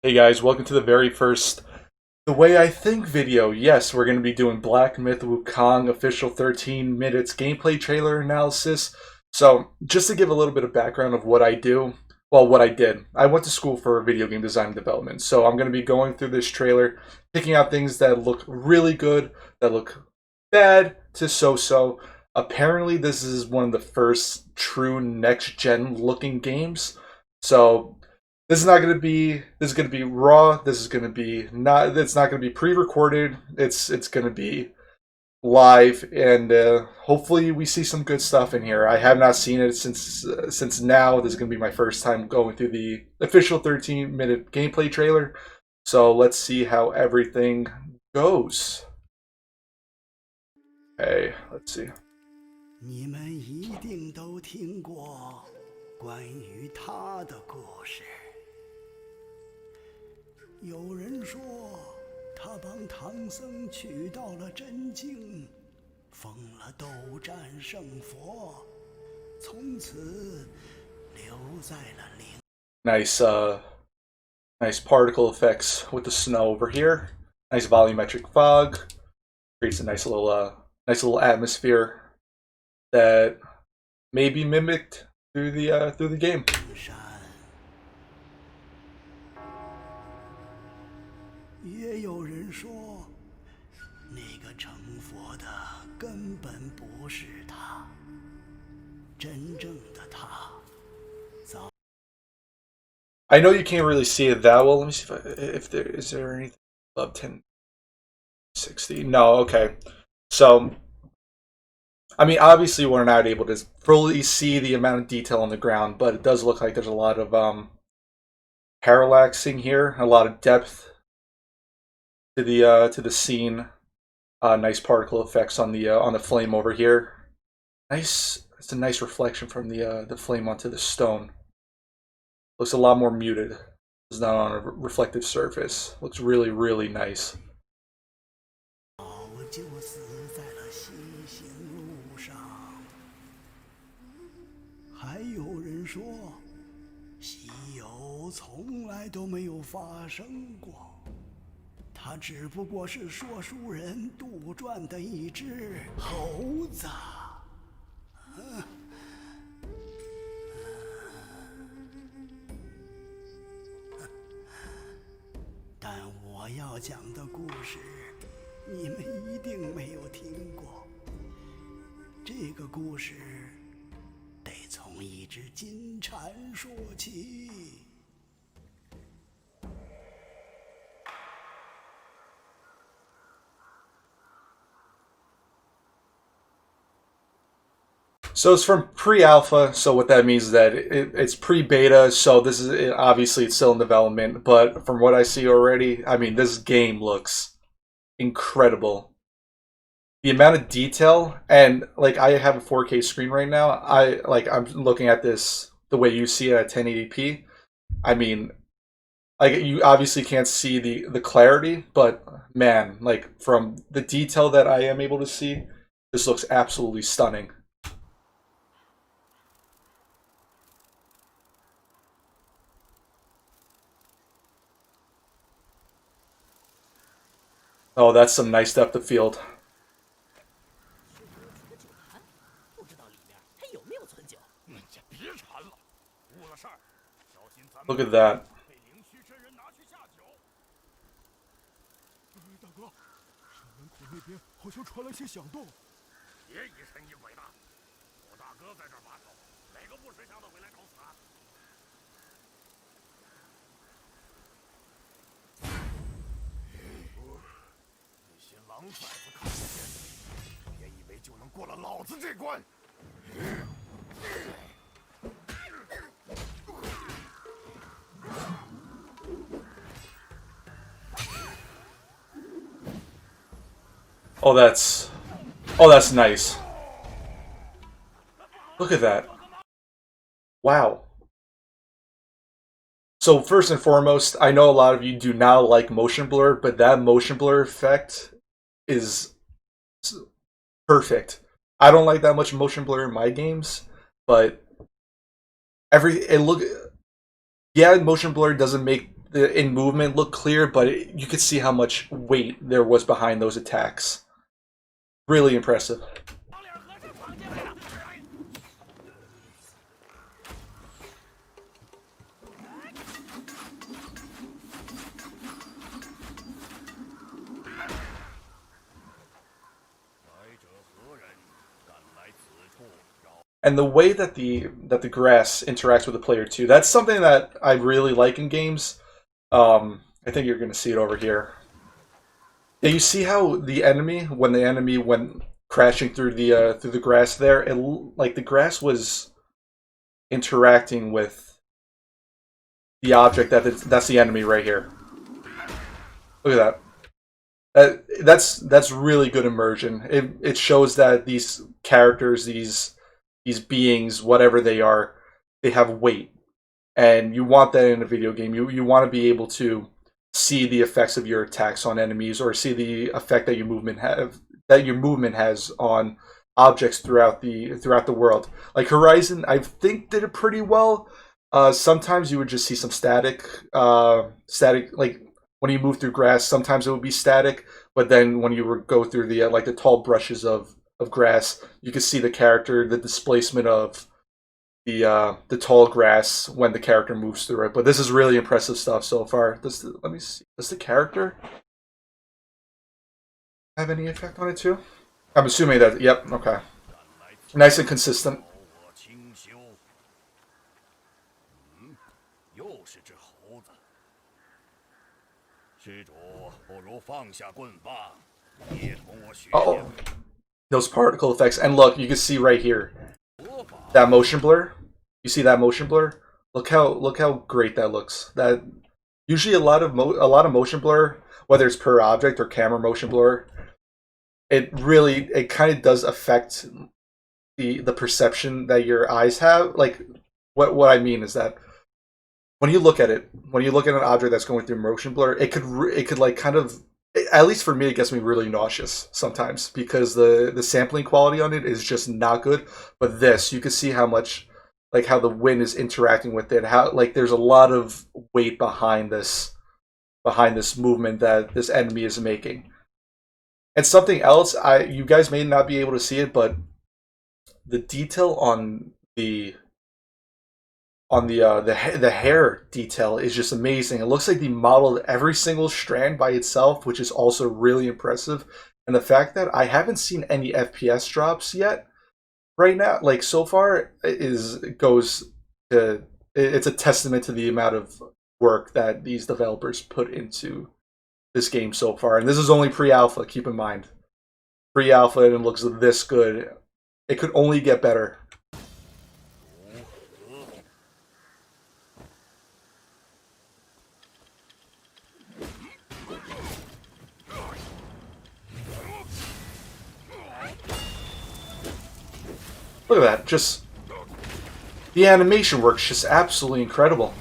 Hey guys, welcome to the very first The Way I Think video. Yes, we're going to be doing Black Myth Wukong official 13 minutes gameplay trailer analysis. So, just to give a little bit of background of what I do, well, what I did. I went to school for video game design and development. So, I'm going to be going through this trailer, picking out things that look really good, that look bad to so-so. Apparently, this is one of the first true next-gen looking games. So, this is not going to be. This is going to be raw. This is going to be not. It's not going to be pre-recorded. It's going to be live, and hopefully we see some good stuff in here. I have not seen it since now. This is going to be my first time going through the official 13-minute gameplay trailer. So let's see how everything goes. Okay, let's see. 你们一定都听过关于他的故事。有人说，他帮唐僧取到了真经，封了斗战胜佛，从此留在了灵。Nice, nice particle effects with the snow over here. Nice volumetric fog. Creates a nice little atmosphere that may be mimicked through the game. 也有人说，那个成佛的根本不是他，真正的他。I know you can't really see it that well. Let me see if there is there anything above 1060. No, okay. So, I mean, obviously we're not able to fully see the amount of detail on the ground, but it does look like there's a lot of parallaxing here, a lot of depth to the scene. Nice particle effects on the flame over here. Nice, it's a nice reflection from the flame onto the stone. Looks a lot more muted. It's not on a reflective surface. Looks really, really nice. 就死在了西行路上。还有人说，西游从来都没有发生过，他只不过是说书人杜撰的一只猴子。但我要讲的故事，你们一定没有听过。这个故事得从一只金蝉说起。So it's from pre-alpha. So what that means is that it's pre-beta. So this is obviously it's still in development. But from what I see already, I mean, this game looks incredible. The amount of detail, and like I have a 4K screen right now. I'm looking at this the way you see it at 1080p. I mean, like you obviously can't see the clarity, but man, like from the detail that I am able to see, this looks absolutely stunning. Oh, that's some nice depth of field. Look at that. Oh, that's nice. Look at that. Wow. So first and foremost, I know a lot of you do not like motion blur, but that motion blur effect is perfect. I don't like that much motion blur in my games, but yeah, motion blur doesn't make in movement look clear, but you could see how much weight there was behind those attacks. Really impressive. And the way that the grass interacts with the player too, that's something that I really like in games. I think you're going to see it over here. Yeah, you see how the enemy went crashing through the grass there, like the grass was interacting with the object that's the enemy right here. Look at that's really good immersion. It shows that these characters, these beings, whatever they are, they have weight, and you want that in a video game. You want to be able to see the effects of your attacks on enemies, or see the effect that your movement has on objects throughout the world. Like Horizon, I think did it pretty well. Sometimes you would just see some static like when you move through grass. Sometimes it would be static, but then when you would go through the like the tall brushes of grass, you could see the character, the displacement of the tall grass when the character moves through it. But this is really impressive stuff so far. Let me see. Does the character have any effect on it too? I'm assuming that. Yep. Okay. Nice and consistent. Oh, those particle effects. And look, you can see right here that motion blur. You see that motion blur? Look how great that looks. That usually a lot of motion blur, whether it's per object or camera motion blur, it kind of does affect the perception that your eyes have. Like what I mean is that when you look at an object that's going through motion blur, it could like kind of, at least for me, it gets me really nauseous sometimes because the sampling quality on it is just not good. But this, you can see how much, like how the wind is interacting with it, how like there's a lot of weight behind this movement that this enemy is making. And something else, you guys may not be able to see it, but the detail on the hair detail is just amazing. It looks like they modeled every single strand by itself, which is also really impressive. And the fact that I haven't seen any FPS drops yet, right now, like so far, it's a testament to the amount of work that these developers put into this game so far. And this is only pre-alpha. Keep in mind, pre-alpha, and it looks this good. It could only get better. Look at that. Just the animation work's just absolutely incredible.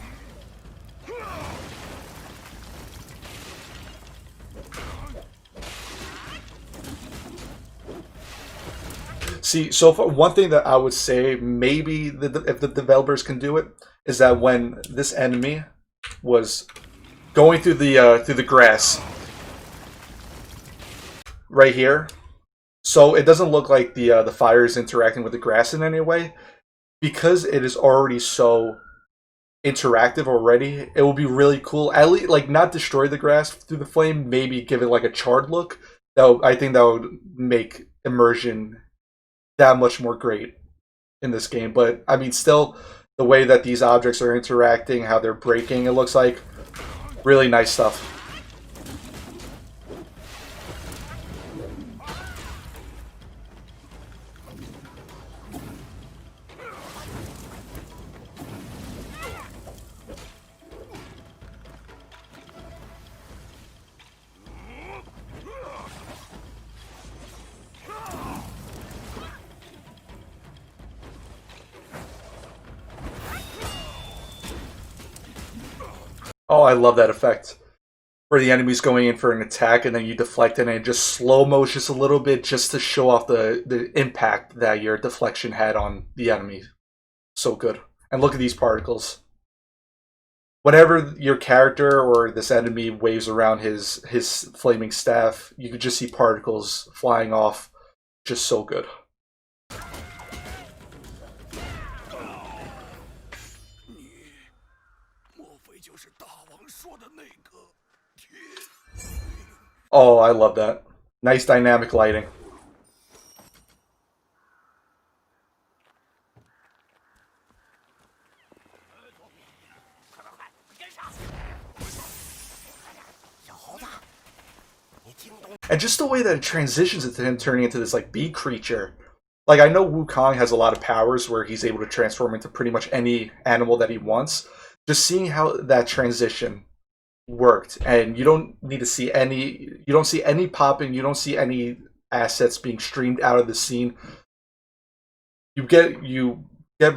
See, so far, one thing that I would say maybe if the developers can do it is that when this enemy was going through the grass right here, so it doesn't look like the fire is interacting with the grass in any way, because it is already so interactive already. It will be really cool. At least, like, not destroy the grass through the flame. Maybe give it like a charred look. I think that would make immersion that much more great in this game. But I mean, still, the way that these objects are interacting, how they're breaking, it looks like really nice stuff. Oh, I love that effect. Where the enemy's going in for an attack and then you deflect it and it just slow-mo just a little bit just to show off the impact that your deflection had on the enemy. So good. And look at these particles. whenever your character or this enemy waves around his flaming staff, you could just see particles flying off. Just so good. Oh, I love that. Nice dynamic lighting. And just the way that it transitions into him turning into this like bee creature. Like I know Wukong has a lot of powers where he's able to transform into pretty much any animal that he wants. Just seeing how that transition worked, and you don't need to see any. You don't see any popping. You don't see any assets being streamed out of the scene. You get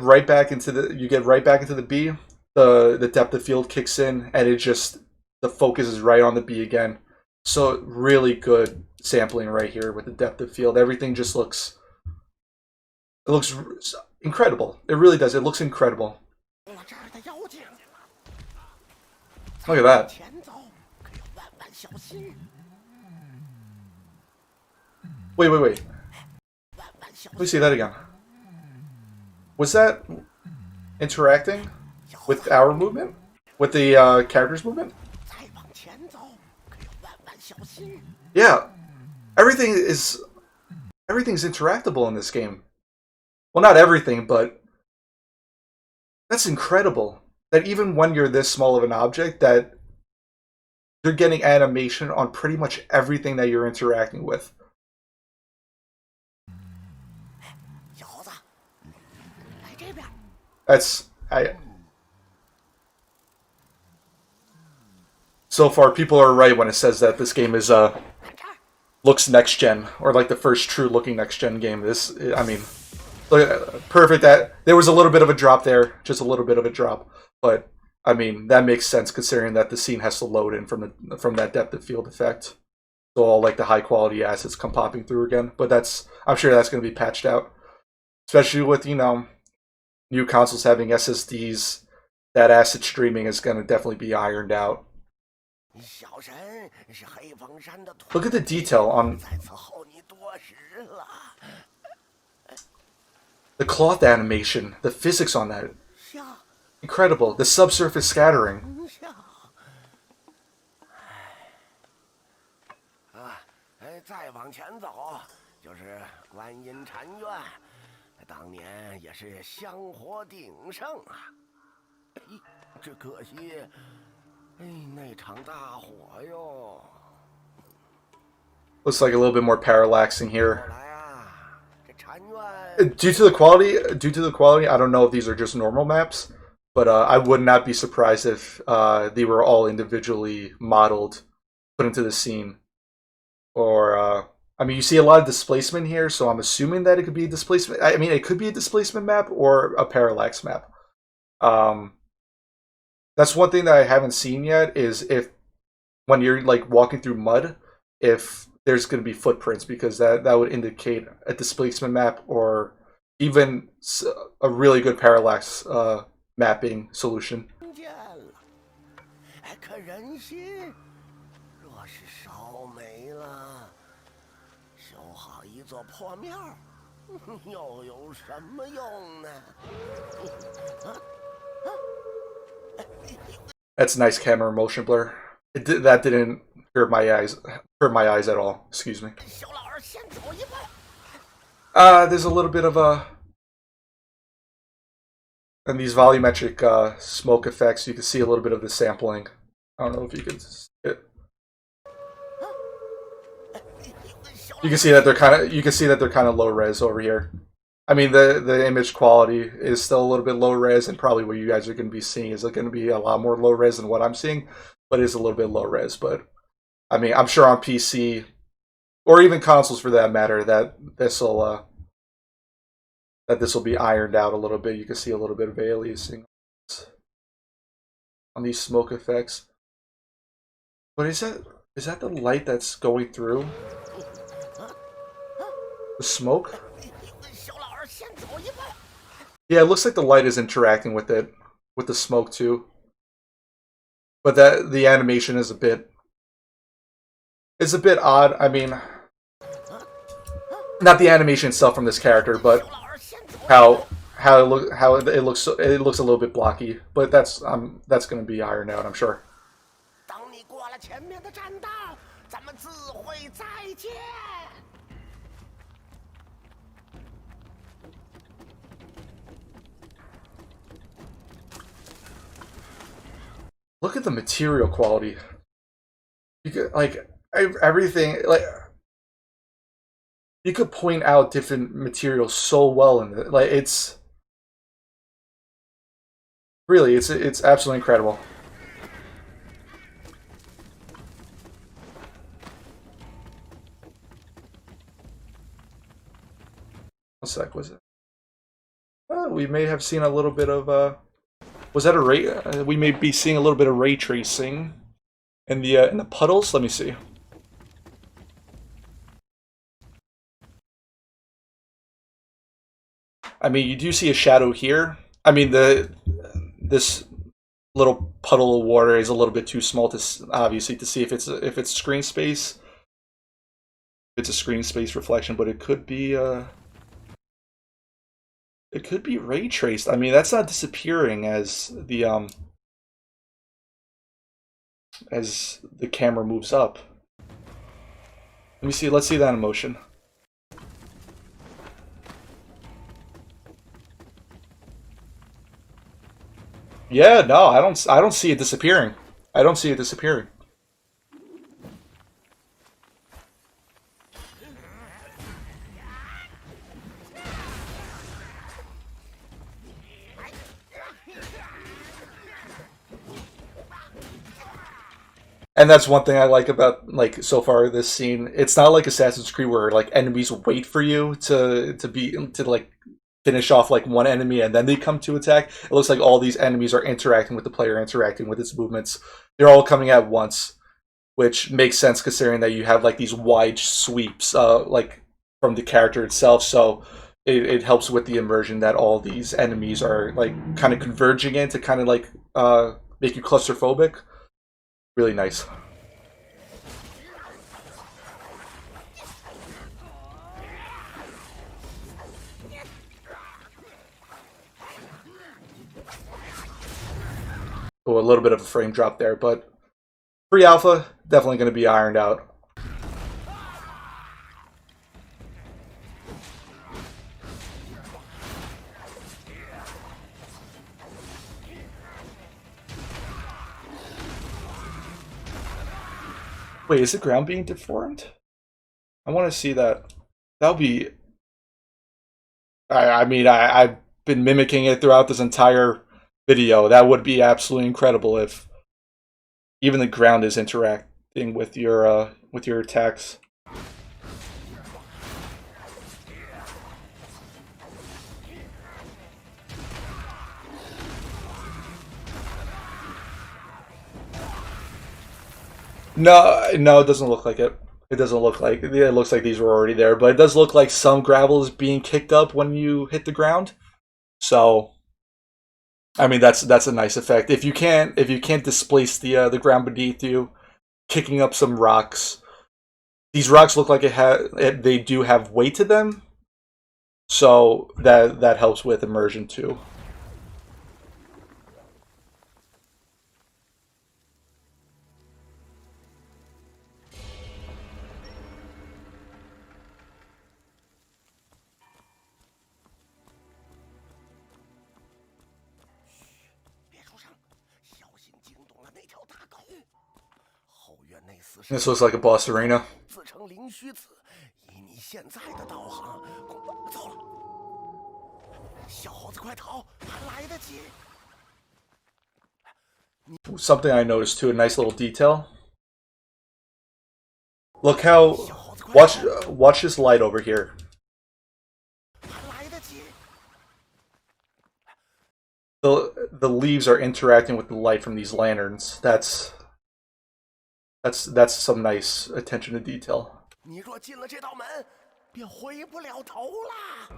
right back into the bee. The depth of field kicks in, and it just the focus is right on the bee again. So really good sampling right here with the depth of field. Everything just looks incredible. It really does. It looks incredible. Look at that. Wait. Let me see that again. Was that interacting with our movement? With the character's movement? Yeah. Everything's interactable in this game. Well, not everything, but that's incredible. That even when you're this small of an object, that you're getting animation on pretty much everything that you're interacting with. So far, people are right when it says that this game is looks next gen, or like the first true looking next gen game. This, I mean, look, perfect. That there was a little bit of a drop there, just a little bit of a drop, but I mean that makes sense considering that the scene has to load in from that depth of field effect. So all like the high quality assets come popping through again. But I'm sure that's going to be patched out, especially with new consoles having SSDs. That asset streaming is going to definitely be ironed out. Look at the detail on the cloth animation, the physics on that. Incredible. The subsurface scattering. Looks like a little bit more parallaxing here. Due to the quality, I don't know if these are just normal maps, but I would not be surprised if they were all individually modeled, put into the scene. Or, I mean, you see a lot of displacement here, so I'm assuming that it could be a displacement. I mean, it could be a displacement map or a parallax map. That's one thing that I haven't seen yet, is if when you're like walking through mud, if there's going to be footprints, because that would indicate a displacement map or even a really good parallax mapping solution. That's nice camera motion blur. That didn't hurt my eyes at all. Excuse me. There's a little bit of a, and these volumetric smoke effects. You can see a little bit of the sampling. I don't know if you can see it. You can see that they're kind of low res over here. I mean, the image quality is still a little bit low res, and probably what you guys are going to be seeing is going to be a lot more low res than what I'm seeing, but it is a little bit low res. But I mean, I'm sure on PC or even consoles for that matter, that this will be ironed out a little bit. You can see a little bit of aliasing on these smoke effects. But is that the light that's going through the smoke? Yeah, it looks like the light is interacting with it, with the smoke too. but that the animation is a bit odd. I mean, not the animation itself from this character, but how it looks a little bit blocky. But that's going to be ironed out, I'm sure. Look at the material quality. You could like everything like you could point out different materials so well in it. Like it's really it's absolutely incredible. One sec, was it? We may have seen a little bit of was that a ray? We may be seeing a little bit of ray tracing in the puddles. Let me see. I mean, you do see a shadow here. I mean, this little puddle of water is a little bit too small to obviously to see if it's screen space. It's a screen space reflection, but it could be ray traced. I mean, that's not disappearing as the camera moves up. Let me see. Let's see that in motion. Yeah, no, I don't see it disappearing. I don't see it disappearing. And that's one thing I like about like so far this scene. It's not like Assassin's Creed where like enemies wait for you to like finish off like one enemy and then they come to attack. It looks like all these enemies are interacting with the player, interacting with its movements. They're all coming at once, which makes sense considering that you have like these wide sweeps, like from the character itself. So it helps with the immersion that all these enemies are like kind of converging in to kind of like make you claustrophobic. Really nice. Oh, a little bit of a frame drop there, but pre-alpha definitely going to be ironed out. Wait, is the ground being deformed? I want to see that. That would be. I mean, I've been mimicking it throughout this entire video. That would be absolutely incredible if even the ground is interacting with your attacks. No, no, it doesn't look like it. It doesn't look like it. Looks like these were already there, but it does look like some gravel is being kicked up when you hit the ground. So, I mean, that's a nice effect. If you can't displace the ground beneath you, kicking up some rocks. These rocks look like they do have weight to them, so that helps with immersion too. 后院那厮 This looks like a boss arena. 自称灵虚子，以你现在的道行，走了，小猴子快逃，还来得及。Something I noticed too, a nice little detail. Look how watch this light over here. The leaves are interacting with the light from these lanterns. That's some nice attention to detail. 你若进了这道门，便回不了头啦。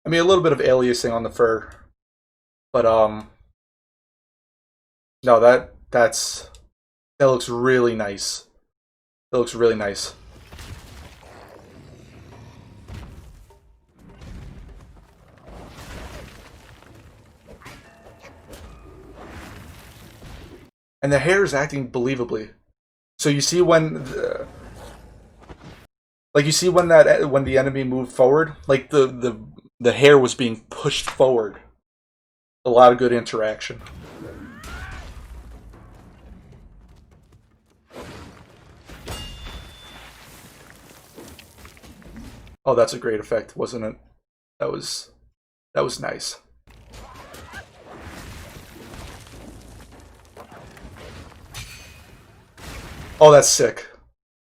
I mean, a little bit of aliasing on the fur, but no, that looks really nice. That looks really nice. And the hair is acting believably. So you see when, like you see when the enemy moved forward, like the hair was being pushed forward. A lot of good interaction. Oh, that's a great effect, wasn't it? That was nice. Oh, that's sick.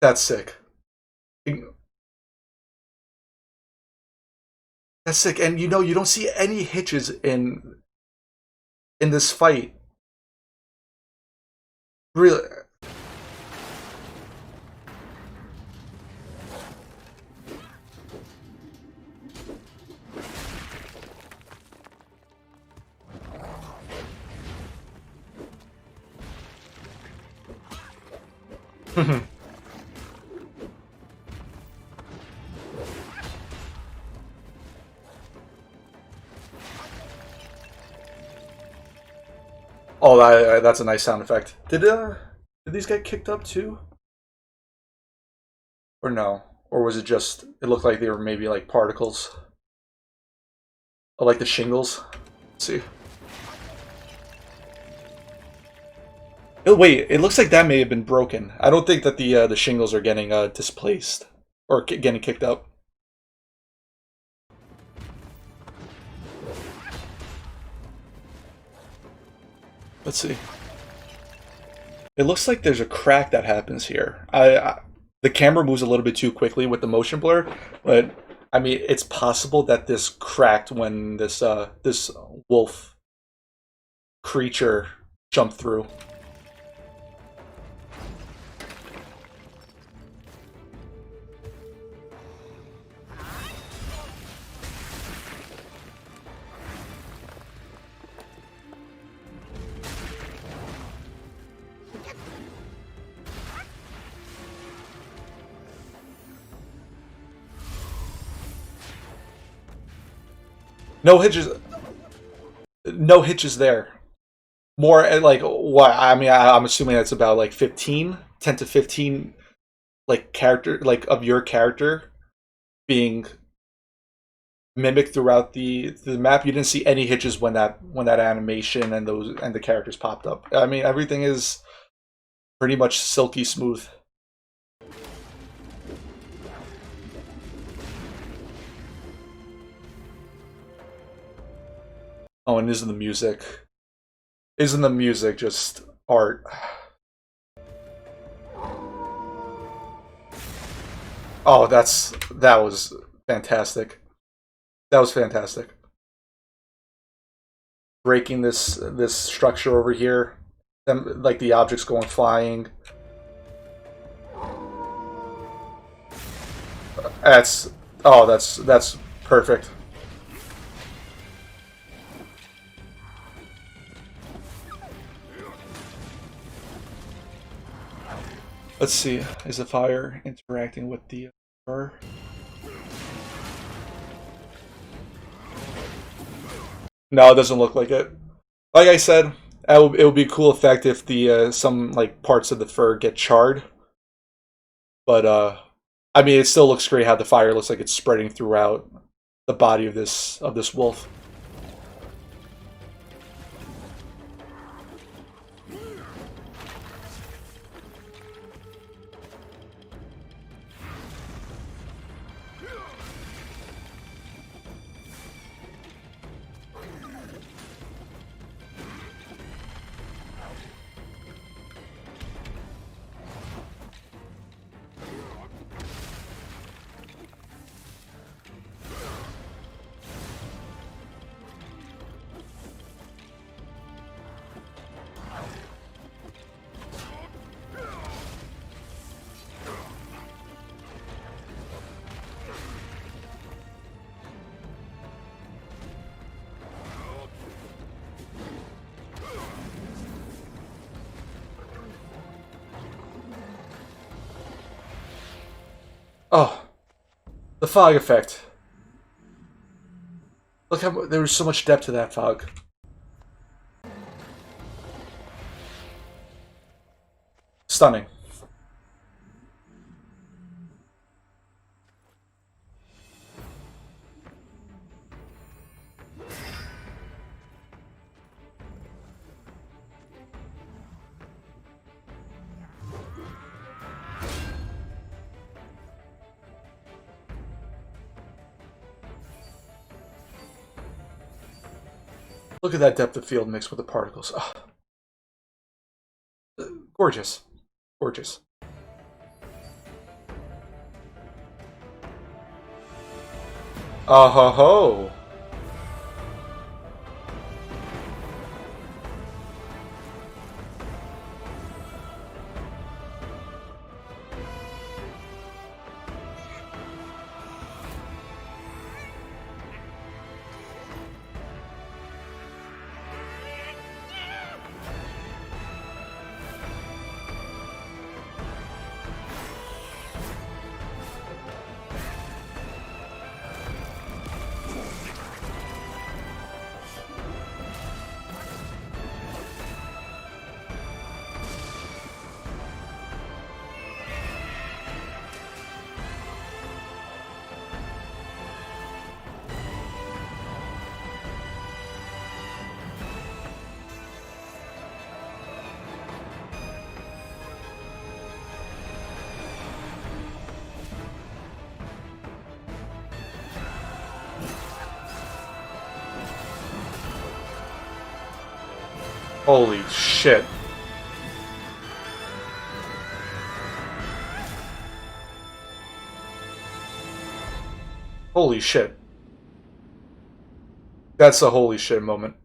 That's sick. That's sick. And you know, you don't see any hitches in this fight. Really. Oh, that's a nice sound effect. Did these get kicked up too? Or no? Or was it just, it looked like they were maybe like particles? Or like the shingles? Let's see. Oh, wait, it looks like that may have been broken. I don't think that the shingles are getting displaced or getting kicked up. Let's see. It looks like there's a crack that happens here. The camera moves a little bit too quickly with the motion blur, but I mean it's possible that this cracked when this wolf creature jumped through. No hitches. No hitches there. More like what? I mean, I'm assuming that's about like 15, 10 to 15, like character, like of your character being mimicked throughout the map. You didn't see any hitches when that animation and those and the characters popped up. I mean, everything is pretty much silky smooth. Oh, and isn't the music? Isn't the music just art? Oh, that was fantastic. That was fantastic. Breaking this structure over here, them like the objects going flying. That's oh, that's perfect. Let's see. Is the fire interacting with the fur? No, it doesn't look like it. Like I said, it would be a cool effect if the some like parts of the fur get charred. But I mean, it still looks great how the fire looks like it's spreading throughout the body of this wolf. Oh, the fog effect. Look how there was so much depth to that fog. Stunning. Look at that depth of field mixed with the particles. Oh, gorgeous. Gorgeous. Ho ho. Holy shit. Holy shit. That's a holy shit moment.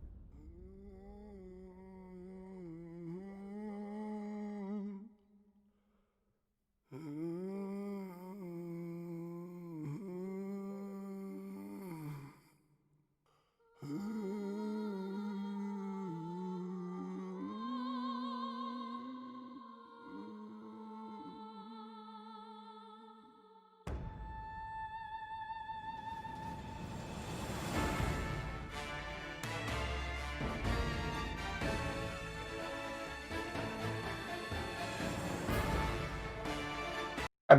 I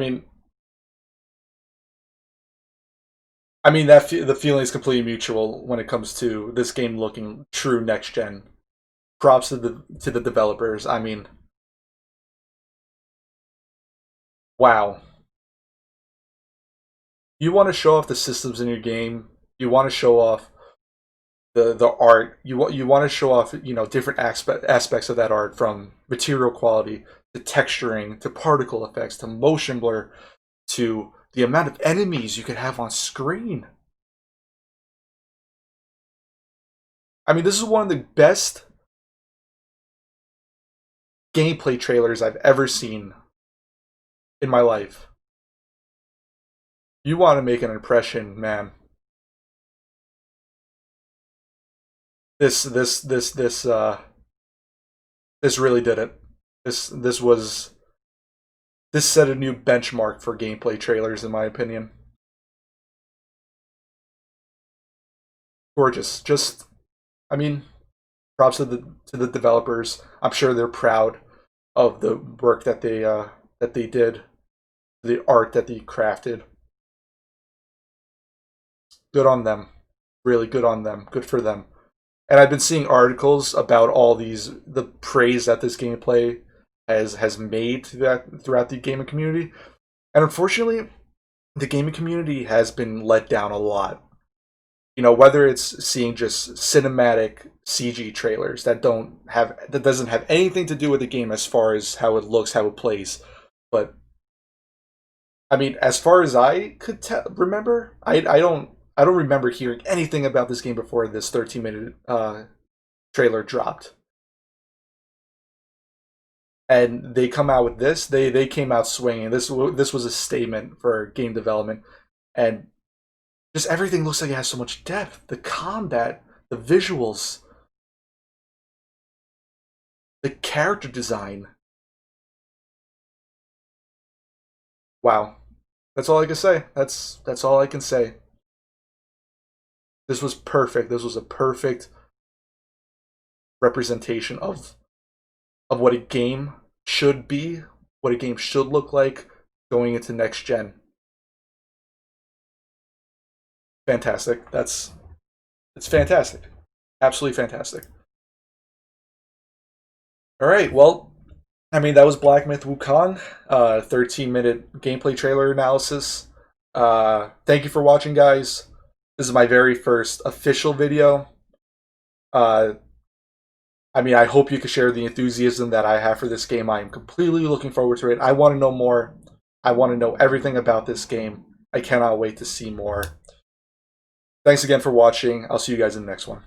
mean, that the feeling is completely mutual when it comes to this game looking true next gen. Props to the developers. I mean, wow. You want to show off the systems in your game. You want to show off the art. You want to show off different aspects of that art, from material quality to texturing to particle effects to motion blur to the amount of enemies you could have on screen. I mean, this is one of the best gameplay trailers I've ever seen in my life. You want to make an impression, man. This this this this uh this really did it. This set a new benchmark for gameplay trailers, in my opinion. Gorgeous. Just, I mean, props to the developers. I'm sure they're proud of the work that they did, the art that they crafted. Good on them. Really good on them. Good for them. And I've been seeing articles about all the praise that this gameplay has made throughout the gaming community. And unfortunately, the gaming community has been let down a lot. Whether it's seeing just cinematic CG trailers that doesn't have anything to do with the game as far as how it looks, how it plays. But I mean, as far as I could remember, I don't remember hearing anything about this game before this 13-minute trailer dropped. And they come out with this. They came out swinging. This was a statement for game development, and just everything looks like it has so much depth. The combat, the visuals, the character design. Wow. That's all I can say. That's all I can say. This was perfect. This was a perfect representation of what a game should be, what a game should look like going into next gen. Fantastic. It's fantastic. Absolutely fantastic. All right. Well, I mean, that was Black Myth Wukong, 13-minute gameplay trailer analysis. Thank you for watching, guys. This is my very first official video. Uh, I mean, I hope you can share the enthusiasm that I have for this game. I am completely looking forward to it. I want to know more. I want to know everything about this game. I cannot wait to see more. Thanks again for watching. I'll see you guys in the next one.